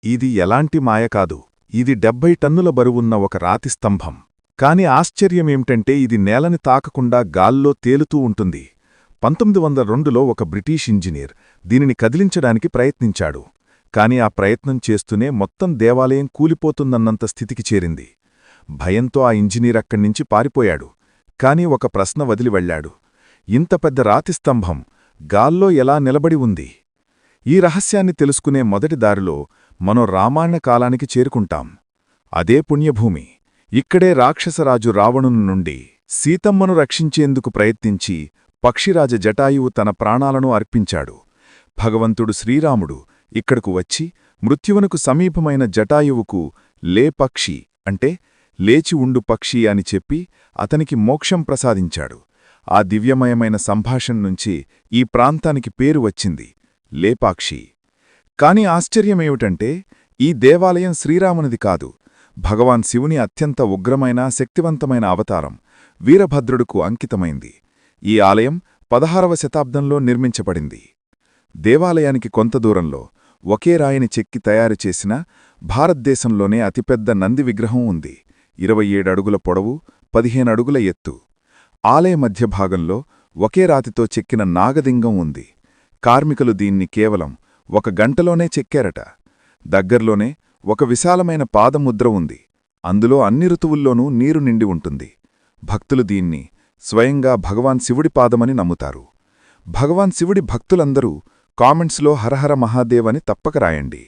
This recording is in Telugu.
ఇది ఎలాంటి మాయ కాదు. ఇది 70 టన్నుల బరువున్న ఒక రాతి స్తంభం. కాని ఆశ్చర్యమేమిటంటే ఇది నేలని తాకకుండా గాల్లో తేలుతూ ఉంటుంది. 1902లో ఒక బ్రిటీష్ ఇంజనీర్ దీనిని కదిలించడానికి ప్రయత్నించాడు. కాని ఆ ప్రయత్నం చేస్తూనే మొత్తం దేవాలయం కూలిపోతుందన్నంత స్థితికి చేరింది. భయంతో ఆ ఇంజనీర్ అక్కడ్నించి పారిపోయాడు. కాని ఒక ప్రశ్న వదిలి వెళ్లాడు. ఇంత పెద్ద రాతి స్తంభం గాల్లో ఎలా నిలబడి ఉంది? ఈ రహస్యాన్ని తెలుసుకునే మొదటి దారిలో మనం రామాయణ కాలానికి చేరుకుంటాం. అదే పుణ్యభూమి. ఇక్కడే రాక్షసరాజు రావణుని నుండి సీతమ్మను రక్షించేందుకు ప్రయత్నించి పక్షిరాజ జటాయువు తన ప్రాణాలను అర్పించాడు. భగవంతుడు శ్రీరాముడు ఇక్కడకు వచ్చి మృత్యువునకు సమీపమైన జటాయువుకు లే పక్షి అంటే లేచి ఉండు పక్షి అని చెప్పి అతనికి మోక్షం ప్రసాదించాడు. ఆ దివ్యమయమైన సంభాషణ నుంచి ఈ ప్రాంతానికి పేరు వచ్చింది లేపాక్షి. కాని ఆశ్చర్యమేమిటంటే ఈ దేవాలయం శ్రీరామునిది కాదు, భగవాన్ శివుని అత్యంత ఉగ్రమైన శక్తివంతమైన అవతారం వీరభద్రుడుకు అంకితమైంది. ఈ ఆలయం 16వ శతాబ్దంలో నిర్మించబడింది. దేవాలయానికి కొంత దూరంలో ఒకే రాయిని చెక్కి తయారుచేసిన భారతదేశంలోనే అతిపెద్ద నంది విగ్రహం ఉంది. 27 అడుగుల పొడవు, 15 అడుగుల ఎత్తు. ఆలయ మధ్య భాగంలో ఒకే రాతితో చెక్కిన నాగలింగం ఉంది. కార్మికులు దీన్ని కేవలం 1 గంటలోనే చెక్కారట. దగ్గర్లోనే ఒక విశాలమైన పాదముద్ర ఉంది. అందులో అన్ని ఋతువుల్లోనూ నీరు నిండి ఉంటుంది. భక్తులు దీన్ని స్వయంగా భగవాన్ శివుడి పాదమని నమ్ముతారు. భగవాన్ శివుడి భక్తులందరూ కామెంట్స్లో హరహర మహాదేవ్ అని తప్పక రాయండి.